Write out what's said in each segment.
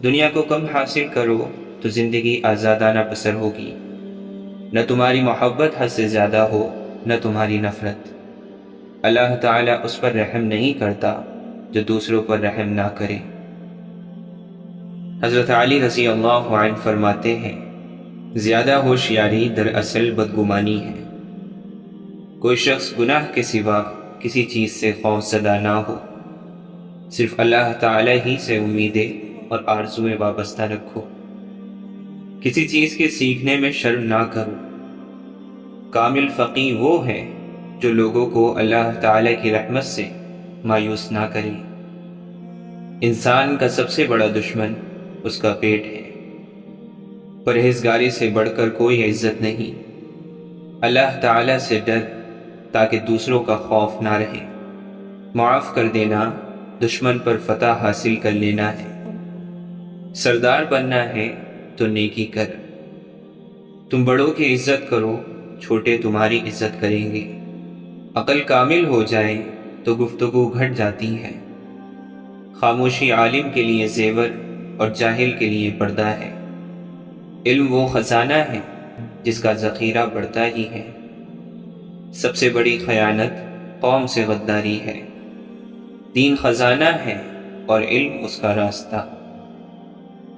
دنیا کو کم حاصل کرو تو زندگی آزادانہ بسر ہوگی، نہ تمہاری محبت حد سے زیادہ ہو نہ تمہاری نفرت۔ اللہ تعالیٰ اس پر رحم نہیں کرتا جو دوسروں پر رحم نہ کرے۔ حضرت علی رضی اللہ عنہ فرماتے ہیں، زیادہ ہوشیاری دراصل بدگمانی ہے۔ کوئی شخص گناہ کے سوا کسی چیز سے خوف زدہ نہ ہو، صرف اللہ تعالی ہی سے امیدیں اور آرزویں وابستہ رکھو۔ کسی چیز کے سیکھنے میں شرم نہ کرو۔ کامل فقیہ وہ ہے جو لوگوں کو اللہ تعالی کی رحمت سے مایوس نہ کرے۔ انسان کا سب سے بڑا دشمن اس کا پیٹ ہے۔ پرہیزگاری سے بڑھ کر کوئی عزت نہیں۔ اللہ تعالی سے ڈر تاکہ دوسروں کا خوف نہ رہے۔ معاف کر دینا دشمن پر فتح حاصل کر لینا ہے۔ سردار بننا ہے تو نیکی کر۔ تم بڑوں کی عزت کرو، چھوٹے تمہاری عزت کریں گے۔ عقل کامل ہو جائے تو گفتگو گھٹ جاتی ہے۔ خاموشی عالم کے لیے زیور اور جاہل کے لیے پردہ ہے۔ علم وہ خزانہ ہے جس کا ذخیرہ بڑھتا ہی ہے۔ سب سے بڑی خیانت قوم سے غداری ہے۔ دین خزانہ ہے اور علم اس کا راستہ۔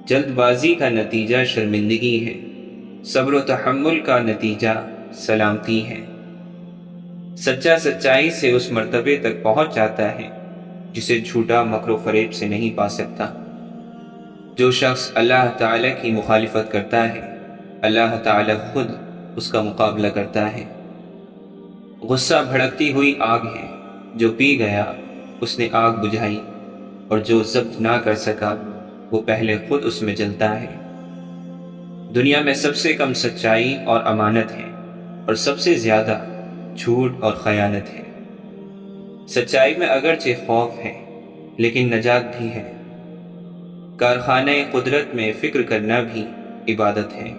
جلد بازی کا نتیجہ شرمندگی ہے، صبر و تحمل کا نتیجہ سلامتی ہے۔ سچا سچائی سے اس مرتبے تک پہنچ جاتا ہے جسے جھوٹا مکر و فریب سے نہیں پا سکتا۔ جو شخص اللہ تعالی کی مخالفت کرتا ہے، اللہ تعالی خود اس کا مقابلہ کرتا ہے۔ غصہ بھڑکتی ہوئی آگ ہے، جو پی گیا اس نے آگ بجھائی، اور جو ضبط نہ کر سکا وہ پہلے خود اس میں جلتا ہے۔ دنیا میں سب سے کم سچائی اور امانت ہے، اور سب سے زیادہ جھوٹ اور خیانت ہے۔ سچائی میں اگرچہ خوف ہے لیکن نجات بھی ہے۔ کارخانہ قدرت میں فکر کرنا بھی عبادت ہے۔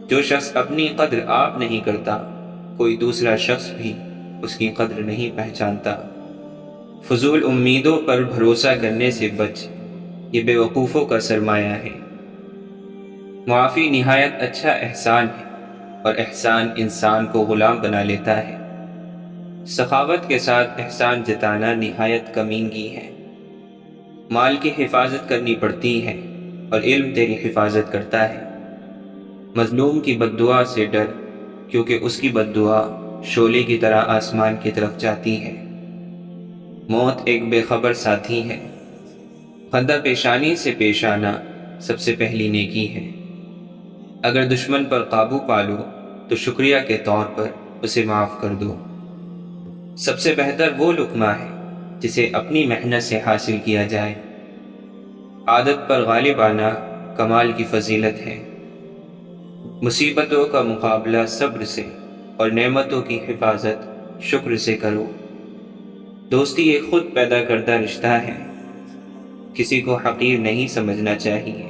جو شخص اپنی قدر آپ نہیں کرتا، کوئی دوسرا شخص بھی اس کی قدر نہیں پہچانتا۔ فضول امیدوں پر بھروسہ کرنے سے بچ، یہ بے وقوفوں کا سرمایہ ہے۔ معافی نہایت اچھا احسان ہے، اور احسان انسان کو غلام بنا لیتا ہے۔ سخاوت کے ساتھ احسان جتانا نہایت کمینگی ہے۔ مال کی حفاظت کرنی پڑتی ہے اور علم تیری حفاظت کرتا ہے۔ مظلوم کی بد دعا سے ڈر، کیونکہ اس کی بد دعا شعلے کی طرح آسمان کی طرف جاتی ہے۔ موت ایک بے خبر ساتھی ہے۔ خندہ پیشانی سے پیش آنا سب سے پہلی نیکی ہے۔ اگر دشمن پر قابو پالو تو شکریہ کے طور پر اسے معاف کر دو۔ سب سے بہتر وہ لقمہ ہے جسے اپنی محنت سے حاصل کیا جائے۔ عادت پر غالب آنا کمال کی فضیلت ہے۔ مصیبتوں کا مقابلہ صبر سے اور نعمتوں کی حفاظت شکر سے کرو۔ دوستی ایک خود پیدا کردہ رشتہ ہے، کسی کو حقیر نہیں سمجھنا چاہیے۔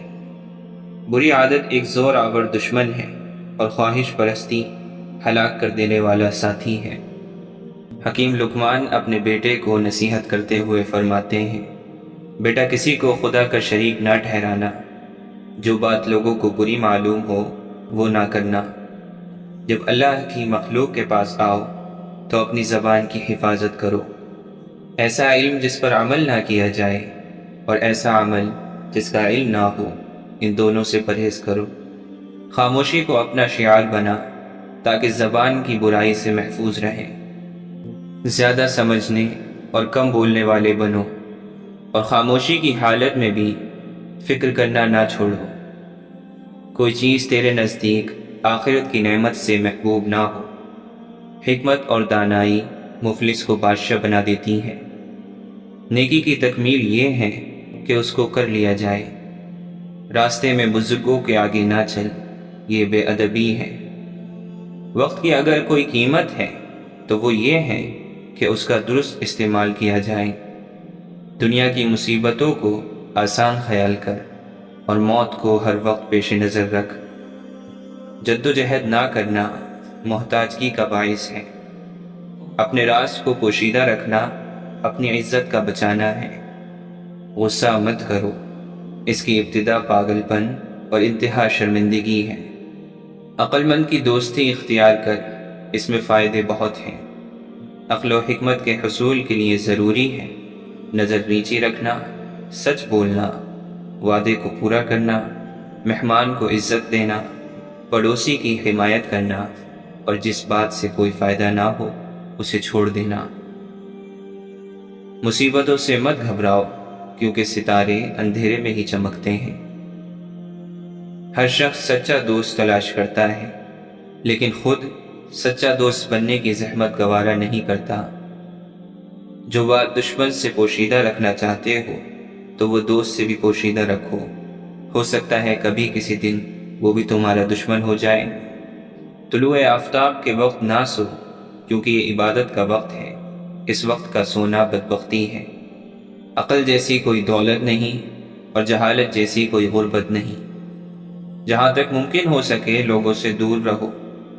بری عادت ایک زور آور دشمن ہے، اور خواہش پرستی ہلاک کر دینے والا ساتھی ہے۔ حکیم لقمان اپنے بیٹے کو نصیحت کرتے ہوئے فرماتے ہیں، بیٹا کسی کو خدا کا شریک نہ ٹھہرانا، جو بات لوگوں کو بری معلوم ہو وہ نہ کرنا۔ جب اللہ کی مخلوق کے پاس آؤ تو اپنی زبان کی حفاظت کرو۔ ایسا علم جس پر عمل نہ کیا جائے، اور ایسا عمل جس کا علم نہ ہو، ان دونوں سے پرہیز کرو۔ خاموشی کو اپنا شعار بنا تاکہ زبان کی برائی سے محفوظ رہے۔ زیادہ سمجھنے اور کم بولنے والے بنو، اور خاموشی کی حالت میں بھی فکر کرنا نہ چھوڑو۔ کوئی چیز تیرے نزدیک آخرت کی نعمت سے محبوب نہ ہو۔ حکمت اور دانائی مفلس کو بادشاہ بنا دیتی ہے۔ نیکی کی تکمیل یہ ہے کہ اس کو کر لیا جائے۔ راستے میں بزرگوں کے آگے نہ چل، یہ بے ادبی ہے۔ وقت کی اگر کوئی قیمت ہے تو وہ یہ ہے کہ اس کا درست استعمال کیا جائے۔ دنیا کی مصیبتوں کو آسان خیال کر، اور موت کو ہر وقت پیش نظر رکھ۔ جد و جہد نہ کرنا محتاجگی کا باعث ہے۔ اپنے راز کو پوشیدہ رکھنا اپنی عزت کا بچانا ہے۔ غصہ مت کرو، اس کی ابتدا پاگل پن اور انتہا شرمندگی ہے۔ عقل مند کی دوستی اختیار کر، اس میں فائدے بہت ہیں۔ عقل و حکمت کے حصول کے لیے ضروری ہے نظر نیچی رکھنا، سچ بولنا، وعدے کو پورا کرنا، مہمان کو عزت دینا، پڑوسی کی حمایت کرنا، اور جس بات سے کوئی فائدہ نہ ہو اسے چھوڑ دینا۔ مصیبتوں سے مت گھبراؤ، کیونکہ ستارے اندھیرے میں ہی چمکتے ہیں۔ ہر شخص سچا دوست تلاش کرتا ہے، لیکن خود سچا دوست بننے کی زحمت گوارا نہیں کرتا۔ جو بات دشمن سے پوشیدہ رکھنا چاہتے ہو تو وہ دوست سے بھی پوشیدہ رکھو، ہو سکتا ہے کبھی کسی دن وہ بھی تمہارا دشمن ہو جائے۔ طلوع آفتاب کے وقت نہ سو، کیونکہ یہ عبادت کا وقت ہے، اس وقت کا سونا بدبختی ہے۔ عقل جیسی کوئی دولت نہیں اور جہالت جیسی کوئی غربت نہیں۔ جہاں تک ممکن ہو سکے لوگوں سے دور رہو،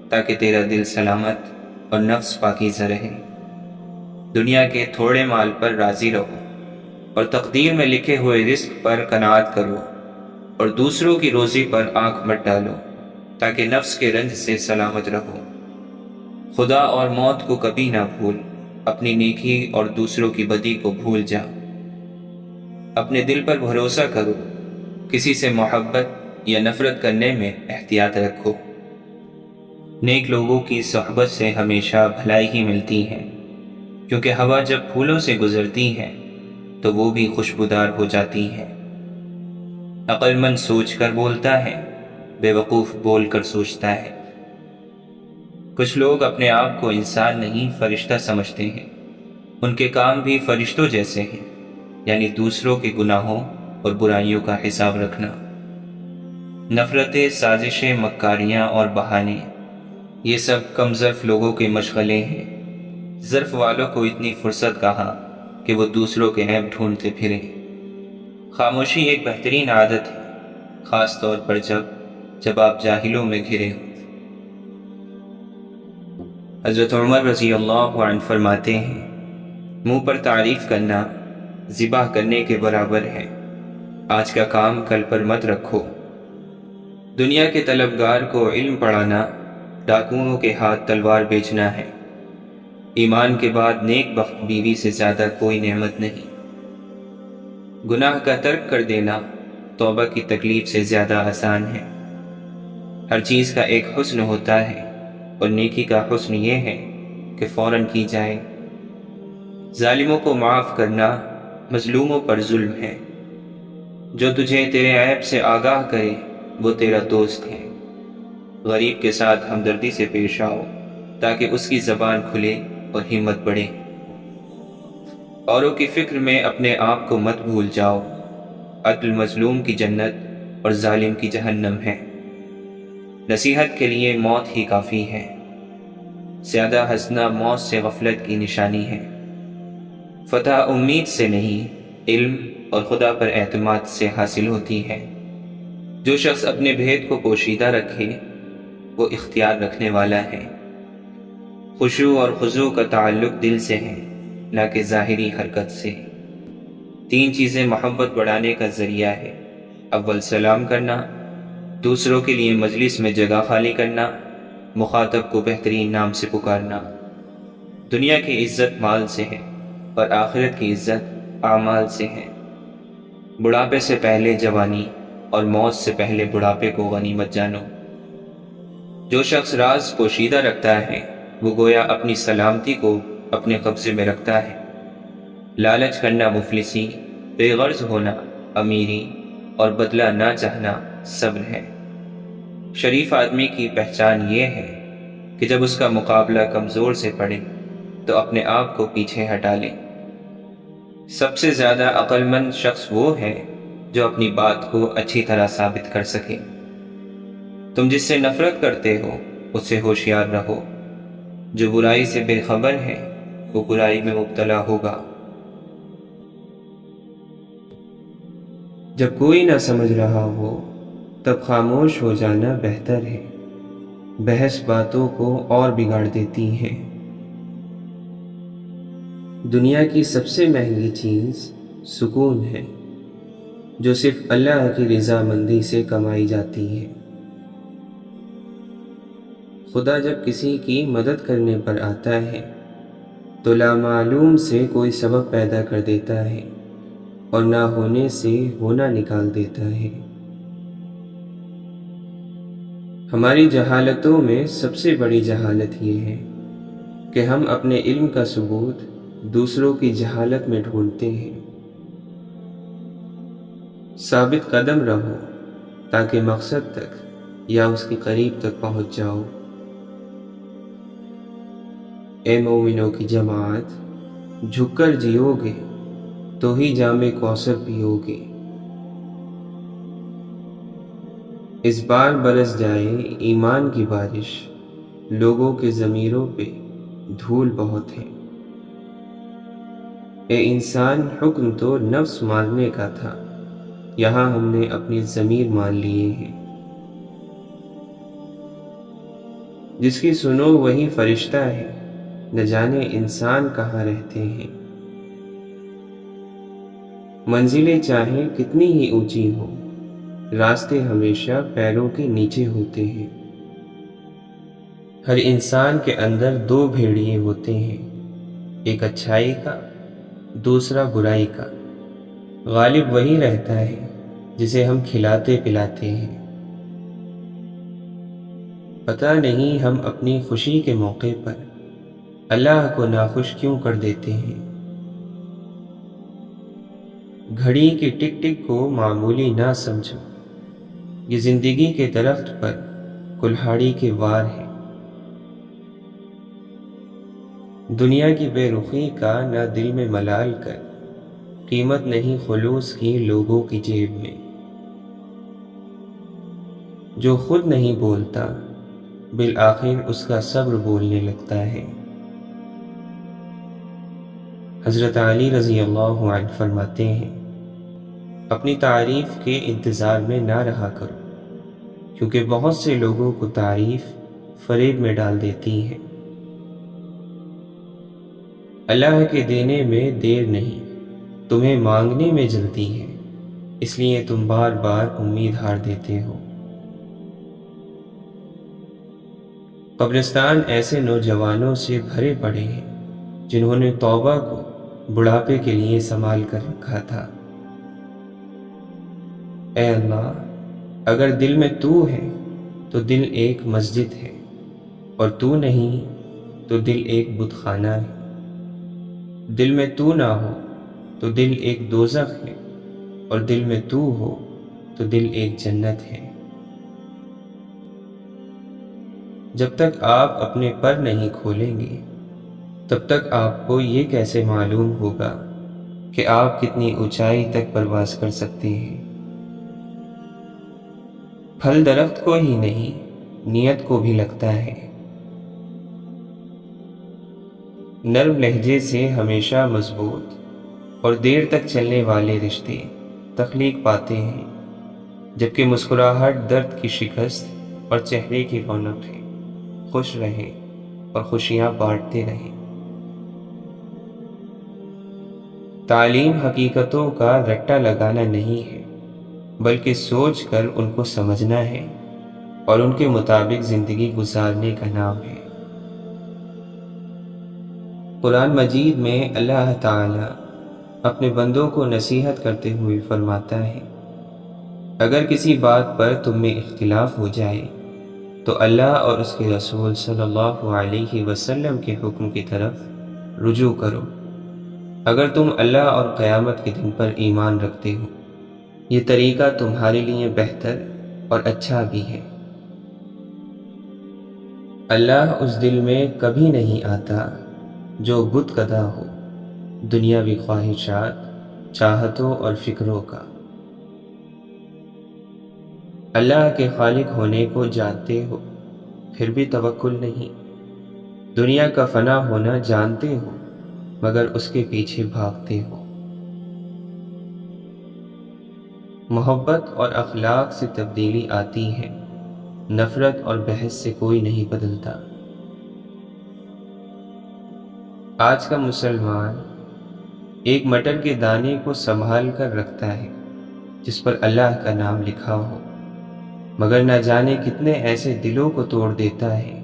تاکہ تیرا دل سلامت اور نفس پاکیزہ رہے۔ دنیا کے تھوڑے مال پر راضی رہو اور تقدیر میں لکھے ہوئے رزق پر قناعت کرو، اور دوسروں کی روزی پر آنکھ مت ڈالو، تاکہ نفس کے رنج سے سلامت رہو۔ خدا اور موت کو کبھی نہ بھول، اپنی نیکی اور دوسروں کی بدی کو بھول جا۔ اپنے دل پر بھروسہ کرو، کسی سے محبت یا نفرت کرنے میں احتیاط رکھو۔ نیک لوگوں کی صحبت سے ہمیشہ بھلائی ہی ملتی ہے، کیونکہ ہوا جب پھولوں سے گزرتی ہے تو وہ بھی خوشبودار ہو جاتی ہے۔ عقل مند سوچ کر بولتا ہے، بے وقوف بول کر سوچتا ہے۔ کچھ لوگ اپنے آپ کو انسان نہیں فرشتہ سمجھتے ہیں، ان کے کام بھی فرشتوں جیسے ہیں، یعنی دوسروں کے گناہوں اور برائیوں کا حساب رکھنا۔ نفرتیں، سازشیں، مکاریاں اور بہانے، یہ سب کم ظرف لوگوں کے مشغلے ہیں۔ ظرف والوں کو اتنی فرصت کہاں کہ وہ دوسروں کے عیب ڈھونڈتے پھریں۔ خاموشی ایک بہترین عادت ہے، خاص طور پر جب آپ جاہلوں میں گھرے ہوں۔ حضرت عمر رضی اللہ عنہ فرماتے ہیں، منہ پر تعریف کرنا ذبح کرنے کے برابر ہے۔ آج کا کام کل پر مت رکھو۔ دنیا کے طلبگار کو علم پڑھانا ڈاکوؤں کے ہاتھ تلوار بیچنا ہے۔ ایمان کے بعد نیک بخت بیوی سے زیادہ کوئی نعمت نہیں۔ گناہ کا ترک کر دینا توبہ کی تکلیف سے زیادہ آسان ہے۔ ہر چیز کا ایک حسن ہوتا ہے، اور نیکی کا حسن یہ ہے کہ فوراً کی جائے۔ ظالموں کو معاف کرنا مظلوموں پر ظلم ہے۔ جو تجھے تیرے عیب سے آگاہ کرے وہ تیرا دوست ہے۔ غریب کے ساتھ ہمدردی سے پیش آؤ، تاکہ اس کی زبان کھلے اور ہمت بڑھے۔ اوروں کی فکر میں اپنے آپ کو مت بھول جاؤ۔ عدل مظلوم کی جنت اور ظالم کی جہنم ہے۔ نصیحت کے لیے موت ہی کافی ہے۔ زیادہ ہنسنا موت سے غفلت کی نشانی ہے۔ فتح امید سے نہیں، علم اور خدا پر اعتماد سے حاصل ہوتی ہے۔ جو شخص اپنے بھید کو پوشیدہ رکھے وہ اختیار رکھنے والا ہے۔ خشوع اور خضوع کا تعلق دل سے ہے، نہ کہ ظاہری حرکت سے۔ 3 چیزیں محبت بڑھانے کا ذریعہ ہے۔ اول سلام کرنا، دوسروں کے لیے مجلس میں جگہ خالی کرنا، مخاطب کو بہترین نام سے پکارنا۔ دنیا کی عزت مال سے ہے، اور آخرت کی عزت اعمال سے ہے۔ بڑھاپے سے پہلے جوانی اور موت سے پہلے بڑھاپے کو غنیمت جانو۔ جو شخص راز پوشیدہ رکھتا ہے وہ گویا اپنی سلامتی کو اپنے قبضے میں رکھتا ہے۔ لالچ کرنا مفلسی، بے غرض ہونا امیری، اور بدلہ نہ چاہنا صبر ہے۔ شریف آدمی کی پہچان یہ ہے کہ جب اس کا مقابلہ کمزور سے پڑے تو اپنے آپ کو پیچھے ہٹا لے۔ سب سے زیادہ عقل مند شخص وہ ہے جو اپنی بات کو اچھی طرح ثابت کر سکے۔ تم جس سے نفرت کرتے ہو اس سے ہوشیار رہو۔ جو برائی سے بے خبر ہے وہ برائی میں مبتلا ہوگا۔ جب کوئی نہ سمجھ رہا ہو تب خاموش ہو جانا بہتر ہے۔ بحث باتوں کو اور بگاڑ دیتی ہے۔ دنیا کی سب سے مہنگی چیز سکون ہے۔ جو صرف اللہ کی رضامندی سے کمائی جاتی ہے۔ خدا جب کسی کی مدد کرنے پر آتا ہے تو لامعلوم سے کوئی سبب پیدا کر دیتا ہے اور نہ ہونے سے ہونا نکال دیتا ہے۔ ہماری جہالتوں میں سب سے بڑی جہالت یہ ہے کہ ہم اپنے علم کا ثبوت دوسروں کی جہالت میں ڈھونڈتے ہیں۔ ثابت قدم رہو تاکہ مقصد تک یا اس کے قریب تک پہنچ جاؤ۔ اے مومنوں کی جماعت، جھک کر جیو گے تو ہی جام کوثر پیو گے۔ اس بار برس جائے ایمان کی بارش، لوگوں کے ضمیروں پہ دھول بہت ہے۔ اے انسان، حکم تو نفس مارنے کا تھا، یہاں ہم نے اپنی ضمیر مان لیے ہیں۔ جس کی سنو وہی فرشتہ ہے، نہ جانے انسان کہاں رہتے ہیں۔ منزلیں چاہے کتنی ہی اونچی ہو، راستے ہمیشہ پیروں کے نیچے ہوتے ہیں۔ ہر انسان کے اندر دو بھیڑیے ہوتے ہیں، ایک اچھائی کا، دوسرا برائی کا۔ غالب وہی رہتا ہے جسے ہم کھلاتے پلاتے ہیں۔ پتہ نہیں ہم اپنی خوشی کے موقع پر اللہ کو ناخوش کیوں کر دیتے ہیں۔ گھڑی کی ٹک ٹک کو معمولی نہ سمجھو، یہ زندگی کے درخت پر کلہاڑی کے وار ہے۔ دنیا کی بے رخی کا نہ دل میں ملال کر، قیمت نہیں خلوص کی لوگوں کی جیب میں۔ جو خود نہیں بولتا بالآخر اس کا صبر بولنے لگتا ہے۔ حضرت علی رضی اللہ عنہ فرماتے ہیں، اپنی تعریف کے انتظار میں نہ رہا کرو، کیونکہ بہت سے لوگوں کو تعریف فریب میں ڈال دیتی ہے۔ اللہ کے دینے میں دیر نہیں، تمہیں مانگنے میں جلدی ہے، اس لیے تم بار بار امید ہار دیتے ہو۔ قبرستان ایسے نوجوانوں سے بھرے پڑے ہیں جنہوں نے توبہ کو بڑھاپے کے لیے سنبھال کر رکھا تھا۔ اے اللہ، اگر دل میں تو ہے تو دل ایک مسجد ہے، اور تو نہیں تو دل ایک بت خانہ ہے۔ دل میں تو نہ ہو تو دل ایک دوزخ ہے، اور دل میں تو ہو تو دل ایک جنت ہے۔ جب تک آپ اپنے پر نہیں کھولیں گے تب تک آپ کو یہ کیسے معلوم ہوگا کہ آپ کتنی اونچائی تک پرواز کر سکتے ہیں۔ پھل درخت کو ہی نہیں، نیت کو بھی لگتا ہے۔ نرم لہجے سے ہمیشہ مضبوط اور دیر تک چلنے والے رشتے تخلیق پاتے ہیں، جبکہ مسکراہٹ درد کی شکست اور چہرے کی رونق ہے۔ خوش رہیں اور خوشیاں بانٹتے رہیں۔ تعلیم حقیقتوں کا رٹا لگانا نہیں ہے، بلکہ سوچ کر ان کو سمجھنا ہے اور ان کے مطابق زندگی گزارنے کا نام ہے۔ قرآن مجید میں اللہ تعالی اپنے بندوں کو نصیحت کرتے ہوئے فرماتا ہے، اگر کسی بات پر تم میں اختلاف ہو جائے تو اللہ اور اس کے رسول صلی اللہ علیہ وسلم کے حکم کی طرف رجوع کرو، اگر تم اللہ اور قیامت کے دن پر ایمان رکھتے ہو۔ یہ طریقہ تمہارے لیے بہتر اور اچھا بھی ہے۔ اللہ اس دل میں کبھی نہیں آتا جو بت کدہ ہو، دنیاوی خواہشات، چاہتوں اور فکروں کا۔ اللہ کے خالق ہونے کو جانتے ہو، پھر بھی توکل نہیں۔ دنیا کا فنا ہونا جانتے ہو، مگر اس کے پیچھے بھاگتے ہو۔ محبت اور اخلاق سے تبدیلی آتی ہے، نفرت اور بحث سے کوئی نہیں بدلتا۔ آج کا مسلمان ایک مٹر کے دانے کو سنبھال کر رکھتا ہے، جس پر اللہ کا نام لکھا ہو، مگر نہ جانے کتنے ایسے دلوں کو توڑ دیتا ہے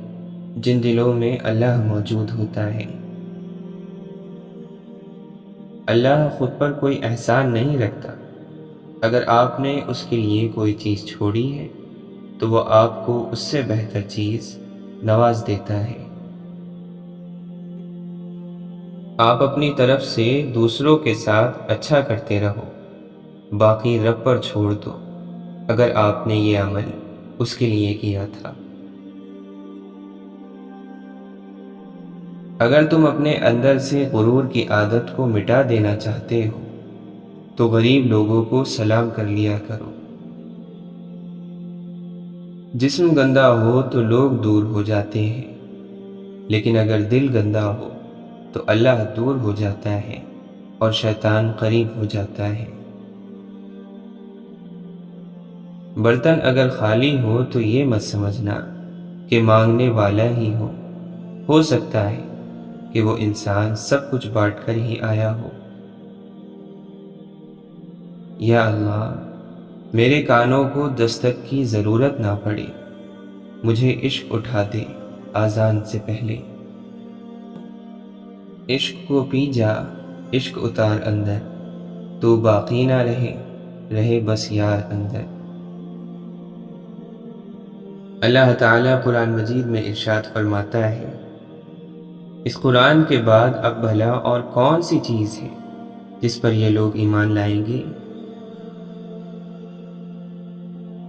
جن دلوں میں اللہ موجود ہوتا ہے۔ اللہ خود پر کوئی احسان نہیں رکھتا۔ اگر آپ نے اس کے لیے کوئی چیز چھوڑی ہے تو وہ آپ کو اس سے بہتر چیز نواز دیتا ہے۔ آپ اپنی طرف سے دوسروں کے ساتھ اچھا کرتے رہو، باقی رب پر چھوڑ دو اگر آپ نے یہ عمل اس کے لیے کیا تھا۔ اگر تم اپنے اندر سے غرور کی عادت کو مٹا دینا چاہتے ہو تو غریب لوگوں کو سلام کر لیا کرو۔ جسم گندا ہو تو لوگ دور ہو جاتے ہیں، لیکن اگر دل گندا ہو تو اللہ دور ہو جاتا ہے اور شیطان قریب ہو جاتا ہے۔ برتن اگر خالی ہو تو یہ مت سمجھنا کہ مانگنے والا ہی ہو سکتا ہے کہ وہ انسان سب کچھ بانٹ کر ہی آیا ہو۔ یا اللہ، میرے کانوں کو دستک کی ضرورت نہ پڑے، مجھے عشق اٹھا دے آذان سے پہلے۔ عشق کو پی جا، عشق اتار اندر، تو باقی نہ رہے بس یار اندر۔ اللہ تعالیٰ قرآن مجید میں ارشاد فرماتا ہے، اس قرآن کے بعد اب بھلا اور کون سی چیز ہے جس پر یہ لوگ ایمان لائیں گے؟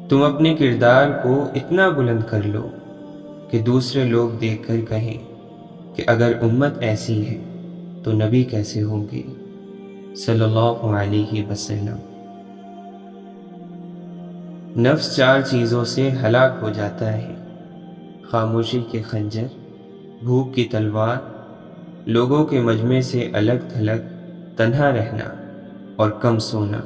تم اپنے کردار کو اتنا بلند کر لو کہ دوسرے لوگ دیکھ کر کہیں کہ اگر امت ایسی ہے تو نبی کیسے ہوں گے صلی اللہ علیہ وسلم۔ نفس 4 چیزوں سے ہلاک ہو جاتا ہے: خاموشی کے خنجر، بھوک کی تلوار، لوگوں کے مجمع سے الگ تھلگ تنہا رہنا اور کم سونا۔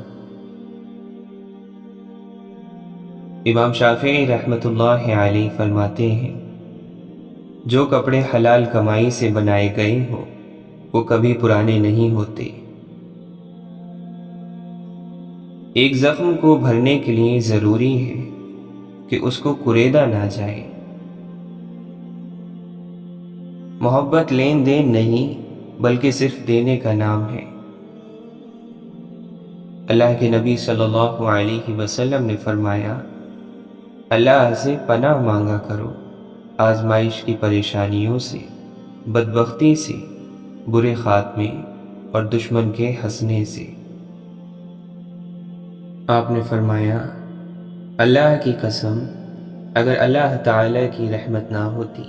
امام شافعی رحمۃ اللہ علیہ فرماتے ہیں، جو کپڑے حلال کمائی سے بنائے گئے ہوں وہ کبھی پرانے نہیں ہوتے۔ ایک زخم کو بھرنے کے لیے ضروری ہے کہ اس کو کریدا نہ جائے۔ محبت لین دین نہیں بلکہ صرف دینے کا نام ہے۔ اللہ کے نبی صلی اللہ علیہ وسلم نے فرمایا، اللہ سے پناہ مانگا کرو آزمائش کی پریشانیوں سے، بدبختی سے، برے خاتمے اور دشمن کے ہنسنے سے۔ آپ نے فرمایا، اللہ کی قسم، اگر اللہ تعالی کی رحمت نہ ہوتی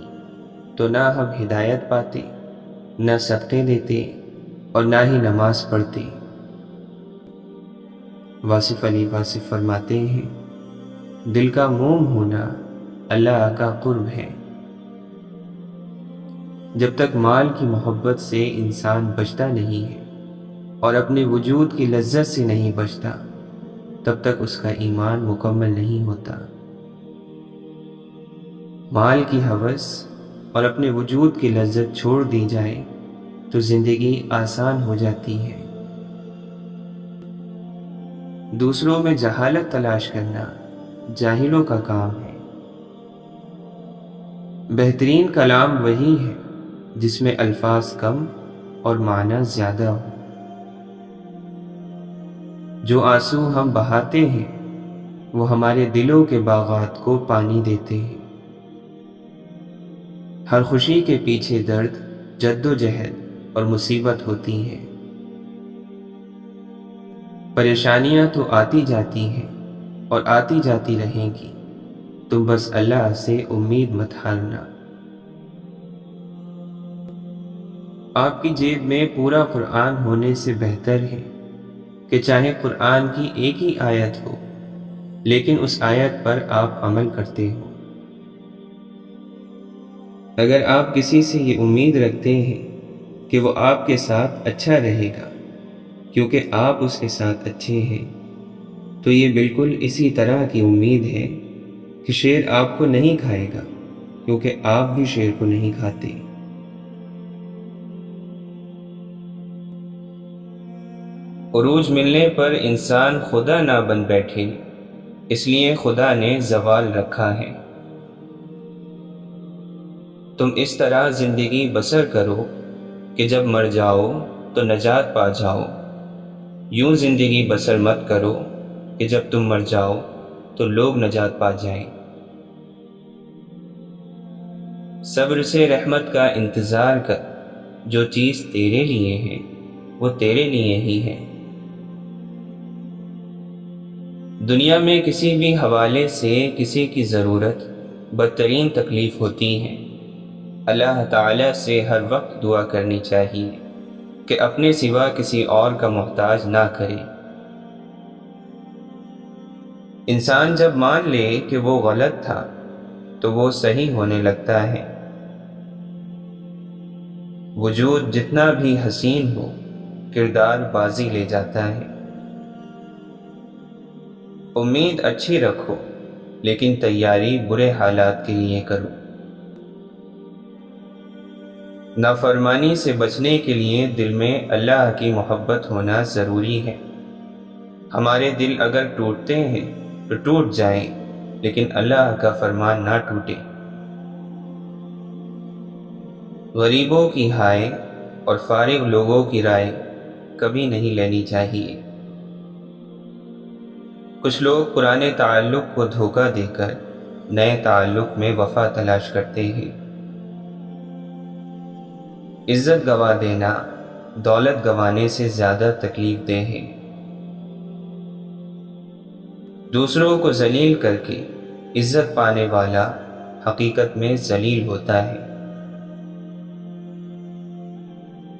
تو نہ ہم ہدایت پاتے، نہ صدقے دیتے اور نہ ہی نماز پڑھتے۔ واصف علی واصف فرماتے ہیں، دل کا موم ہونا اللہ کا قرب ہے۔ جب تک مال کی محبت سے انسان بچتا نہیں ہے اور اپنے وجود کی لذت سے نہیں بچتا، تب تک اس کا ایمان مکمل نہیں ہوتا۔ مال کی ہوس اور اپنے وجود کی لذت چھوڑ دی جائے تو زندگی آسان ہو جاتی ہے۔ دوسروں میں جہالت تلاش کرنا جاہلوں کا کام ہے۔ بہترین کلام وہی ہے جس میں الفاظ کم اور معنی زیادہ ہو۔ جو آنسو ہم بہاتے ہیں وہ ہمارے دلوں کے باغات کو پانی دیتے ہیں۔ ہر خوشی کے پیچھے درد، جدوجہد اور مصیبت ہوتی ہے۔ پریشانیاں تو آتی جاتی ہیں اور آتی جاتی رہیں گی، تم بس اللہ سے امید مت ہارنا۔ آپ کی جیب میں پورا قرآن ہونے سے بہتر ہے کہ چاہے قرآن کی ایک ہی آیت ہو لیکن اس آیت پر آپ عمل کرتے ہو۔ اگر آپ کسی سے یہ امید رکھتے ہیں کہ وہ آپ کے ساتھ اچھا رہے گا کیونکہ آپ اس کے ساتھ اچھے ہیں، تو یہ بالکل اسی طرح کی امید ہے کہ شیر آپ کو نہیں کھائے گا کیونکہ آپ بھی شیر کو نہیں کھاتے۔ عروج ملنے پر انسان خدا نہ بن بیٹھے، اس لیے خدا نے زوال رکھا ہے۔ تم اس طرح زندگی بسر کرو کہ جب مر جاؤ تو نجات پا جاؤ، یوں زندگی بسر مت کرو کہ جب تم مر جاؤ تو لوگ نجات پا جائیں۔ صبر سے رحمت کا انتظار کر، جو چیز تیرے لیے ہے وہ تیرے لیے ہی ہے۔ دنیا میں کسی بھی حوالے سے کسی کی ضرورت بدترین تکلیف ہوتی ہے۔ اللہ تعالیٰ سے ہر وقت دعا کرنی چاہیے کہ اپنے سوا کسی اور کا محتاج نہ کرے۔ انسان جب مان لے کہ وہ غلط تھا تو وہ صحیح ہونے لگتا ہے۔ وجود جتنا بھی حسین ہو، کردار بازی لے جاتا ہے۔ امید اچھی رکھو لیکن تیاری برے حالات کے لیے کرو۔ نافرمانی سے بچنے کے لیے دل میں اللہ کی محبت ہونا ضروری ہے۔ ہمارے دل اگر ٹوٹتے ہیں تو ٹوٹ جائیں، لیکن اللہ کا فرمان نہ ٹوٹے۔ غریبوں کی ہائے اور فارغ لوگوں کی رائے کبھی نہیں لینی چاہیے۔ کچھ لوگ پرانے تعلق کو دھوکہ دے کر نئے تعلق میں وفا تلاش کرتے ہیں۔ عزت گوا دینا دولت گوانے سے زیادہ تکلیف دہ ہے۔ دوسروں کو ذلیل کر کے عزت پانے والا حقیقت میں ذلیل ہوتا ہے۔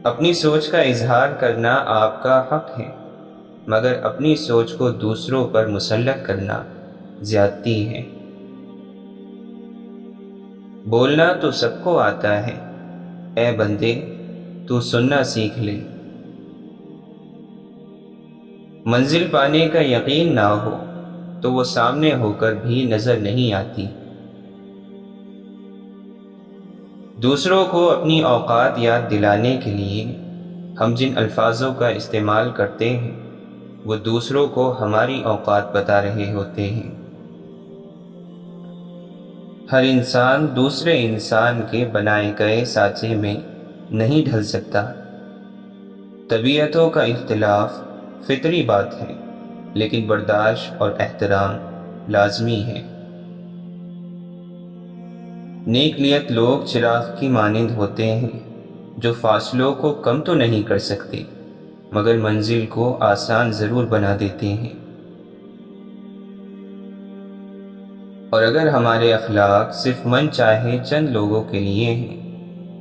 اپنی سوچ کا اظہار کرنا آپ کا حق ہے، مگر اپنی سوچ کو دوسروں پر مسلط کرنا زیادتی ہے۔ بولنا تو سب کو آتا ہے، اے بندے تو سننا سیکھ لے۔ منزل پانے کا یقین نہ ہو تو وہ سامنے ہو کر بھی نظر نہیں آتی۔ دوسروں کو اپنی اوقات یاد دلانے کے لیے ہم جن الفاظوں کا استعمال کرتے ہیں وہ دوسروں کو ہماری اوقات بتا رہے ہوتے ہیں۔ ہر انسان دوسرے انسان کے بنائے گئے سانچے میں نہیں ڈھل سکتا۔ طبیعتوں کا اختلاف فطری بات ہے، لیکن برداشت اور احترام لازمی ہے۔ نیک نیت لوگ چراغ کی مانند ہوتے ہیں جو فاصلوں کو کم تو نہیں کر سکتے مگر منزل کو آسان ضرور بنا دیتے ہیں۔ اور اگر ہمارے اخلاق صرف من چاہے چند لوگوں کے لیے ہیں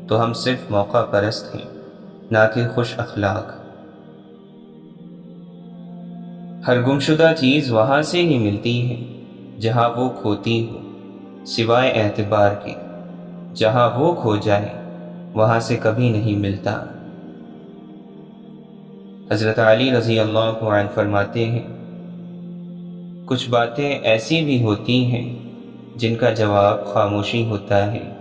تو ہم صرف موقع پرست ہیں، نہ کہ خوش اخلاق۔ ہر گمشدہ چیز وہاں سے ہی ملتی ہے جہاں وہ کھوتی ہو، سوائے اعتبار کے۔ جہاں وہ کھو جائے وہاں سے کبھی نہیں ملتا۔ حضرت علی رضی اللہ عنہ فرماتے ہیں، کچھ باتیں ایسی بھی ہوتی ہیں جن کا جواب خاموشی ہوتا ہے۔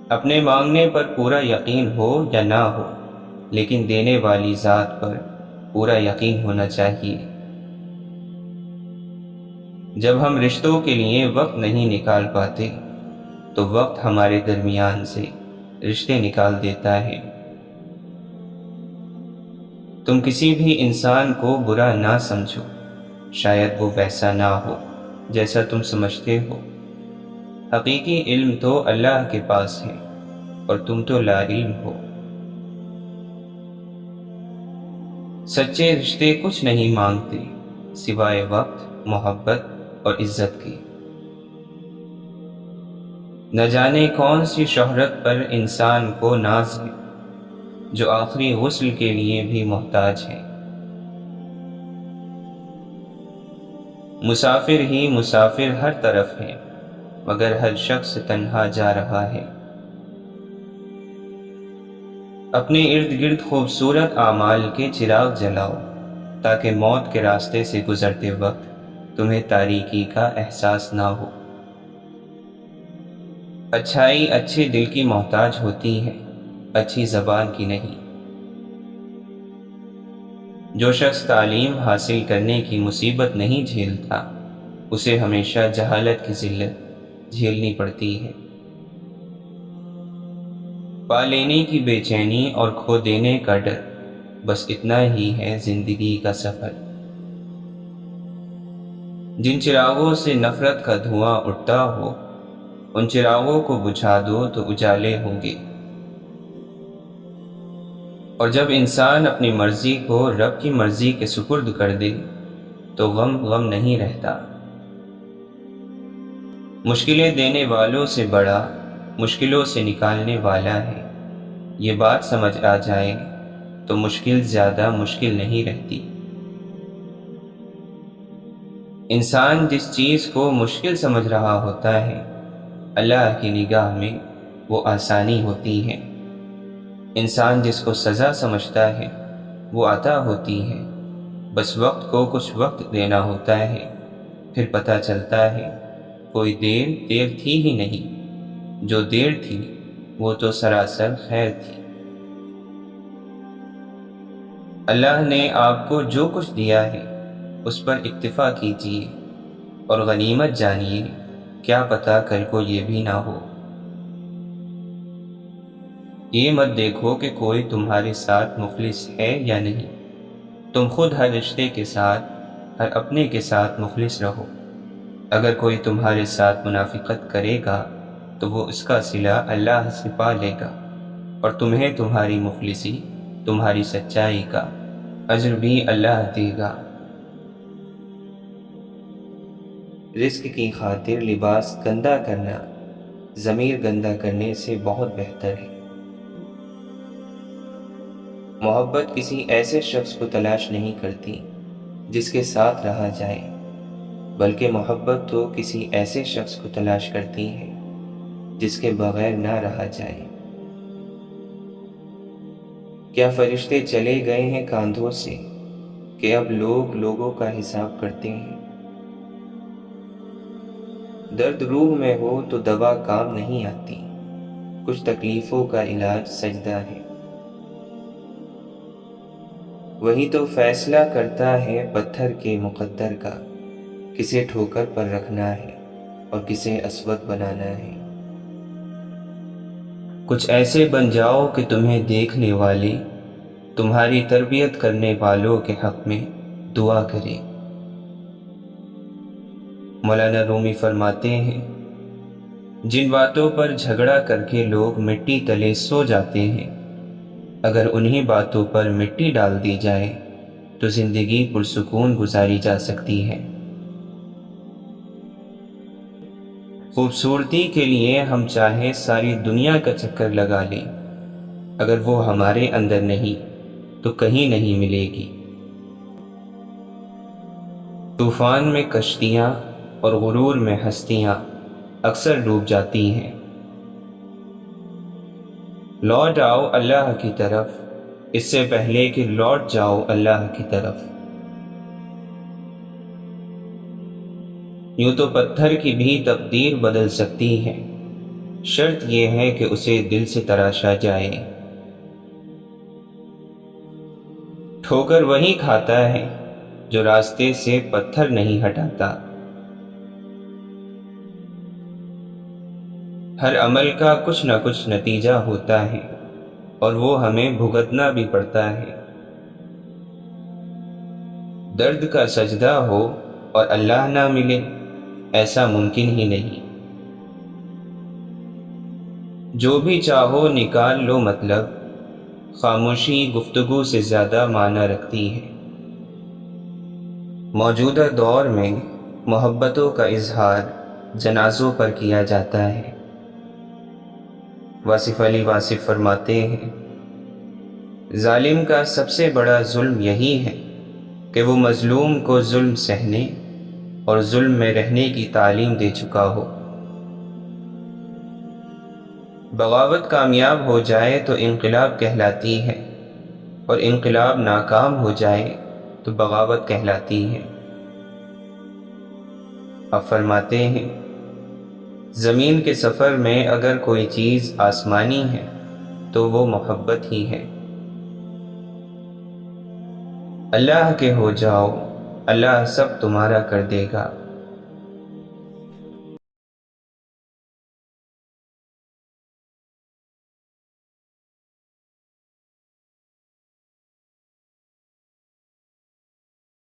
اپنے مانگنے پر پورا یقین ہو یا نہ ہو، لیکن دینے والی ذات پر پورا یقین ہونا چاہیے۔ جب ہم رشتوں کے لیے وقت نہیں نکال پاتے تو وقت ہمارے درمیان سے رشتے نکال دیتا ہے۔ تم کسی بھی انسان کو برا نہ سمجھو، شاید وہ ویسا نہ ہو جیسا تم سمجھتے ہو۔ حقیقی علم تو اللہ کے پاس ہے اور تم تو لا علم ہو۔ سچے رشتے کچھ نہیں مانگتے سوائے وقت، محبت اور عزت کی۔ نہ جانے کون سی شہرت پر انسان کو ناز ہے جو آخری غسل کے لیے بھی محتاج ہے۔ مسافر ہی مسافر ہر طرف ہے مگر ہر شخص تنہا جا رہا ہے۔ اپنے ارد گرد خوبصورت اعمال کے چراغ جلاؤ تاکہ موت کے راستے سے گزرتے وقت تمہیں تاریکی کا احساس نہ ہو۔ اچھائی اچھے دل کی محتاج ہوتی ہے، اچھی زبان کی نہیں۔ جو شخص تعلیم حاصل کرنے کی مصیبت نہیں جھیلتا اسے ہمیشہ جہالت کی ذلت جھیلنی پڑتی ہے۔ پا لینے کی بے چینی اور کھو دینے کا ڈر، بس اتنا ہی ہے زندگی کا سفر۔ جن چراغوں سے نفرت کا دھواں اٹھتا ہو ان چراغوں کو بجھا دو تو اجالے ہوں گے۔ اور جب انسان اپنی مرضی کو رب کی مرضی کے سپرد کر دے تو غم نہیں رہتا۔ مشکلیں دینے والوں سے بڑا مشکلوں سے نکالنے والا ہے، یہ بات سمجھ آ جائے تو مشکل زیادہ مشکل نہیں رہتی۔ انسان جس چیز کو مشکل سمجھ رہا ہوتا ہے اللہ کی نگاہ میں وہ آسانی ہوتی ہے۔ انسان جس کو سزا سمجھتا ہے وہ عطا ہوتی ہے، بس وقت کو کچھ وقت دینا ہوتا ہے، پھر پتہ چلتا ہے کوئی دیر تھی ہی نہیں، جو دیر تھی وہ تو سراسر خیر تھی۔ اللہ نے آپ کو جو کچھ دیا ہے اس پر اکتفا کیجیے اور غنیمت جانیے، کیا پتہ کل کو یہ بھی نہ ہو۔ یہ مت دیکھو کہ کوئی تمہارے ساتھ مخلص ہے یا نہیں، تم خود ہر رشتے کے ساتھ، ہر اپنے کے ساتھ مخلص رہو۔ اگر کوئی تمہارے ساتھ منافقت کرے گا تو وہ اس کا صلہ اللہ سے پا لے گا، اور تمہیں تمہاری مخلصی، تمہاری سچائی کا اجر بھی اللہ دے گا۔ رزق کی خاطر لباس گندا کرنا ضمیر گندا کرنے سے بہت بہتر ہے۔ محبت کسی ایسے شخص کو تلاش نہیں کرتی جس کے ساتھ رہا جائے، بلکہ محبت تو کسی ایسے شخص کو تلاش کرتی ہے جس کے بغیر نہ رہا جائے۔ کیا فرشتے چلے گئے ہیں کاندھوں سے کہ اب لوگ لوگوں کا حساب کرتے ہیں؟ درد روح میں ہو تو دوا کام نہیں آتی، کچھ تکلیفوں کا علاج سجدہ ہے۔ وہی تو فیصلہ کرتا ہے پتھر کے مقدر کا، کسے ٹھوکر پر رکھنا ہے اور کسے اسود بنانا ہے۔ کچھ ایسے بن جاؤ کہ تمہیں دیکھنے والے تمہاری تربیت کرنے والوں کے حق میں دعا کریں۔ مولانا رومی فرماتے ہیں، جن باتوں پر جھگڑا کر کے لوگ مٹی تلے سو جاتے ہیں، اگر انہی باتوں پر مٹی ڈال دی جائے تو زندگی پرسکون گزاری جا سکتی ہے۔ خوبصورتی کے لیے ہم چاہے ساری دنیا کا چکر لگا لیں، اگر وہ ہمارے اندر نہیں تو کہیں نہیں ملے گی۔ طوفان میں کشتیاں اور غرور میں ہستیاں اکثر ڈوب جاتی ہیں۔ لوٹ آؤ اللہ کی طرف اس سے پہلے کہ لوٹ جاؤ اللہ کی طرف۔ یوں تو پتھر کی بھی تقدیر بدل سکتی ہے، شرط یہ ہے کہ اسے دل سے تراشا جائے۔ ٹھوکر وہی کھاتا ہے جو راستے سے پتھر نہیں ہٹاتا۔ ہر عمل کا کچھ نہ کچھ نتیجہ ہوتا ہے اور وہ ہمیں بھگتنا بھی پڑتا ہے۔ درد کا سجدہ ہو اور اللہ نہ ملے، ایسا ممکن ہی نہیں۔ جو بھی چاہو نکال لو مطلب، خاموشی گفتگو سے زیادہ معنی رکھتی ہے۔ موجودہ دور میں محبتوں کا اظہار جنازوں پر کیا جاتا ہے۔ واصف علی واصف فرماتے ہیں، ظالم کا سب سے بڑا ظلم یہی ہے کہ وہ مظلوم کو ظلم سہنے اور ظلم میں رہنے کی تعلیم دے چکا ہو۔ بغاوت کامیاب ہو جائے تو انقلاب کہلاتی ہے، اور انقلاب ناکام ہو جائے تو بغاوت کہلاتی ہے۔ اب فرماتے ہیں، زمین کے سفر میں اگر کوئی چیز آسمانی ہے تو وہ محبت ہی ہے۔ اللہ کے ہو جاؤ، اللہ سب تمہارا کر دے گا۔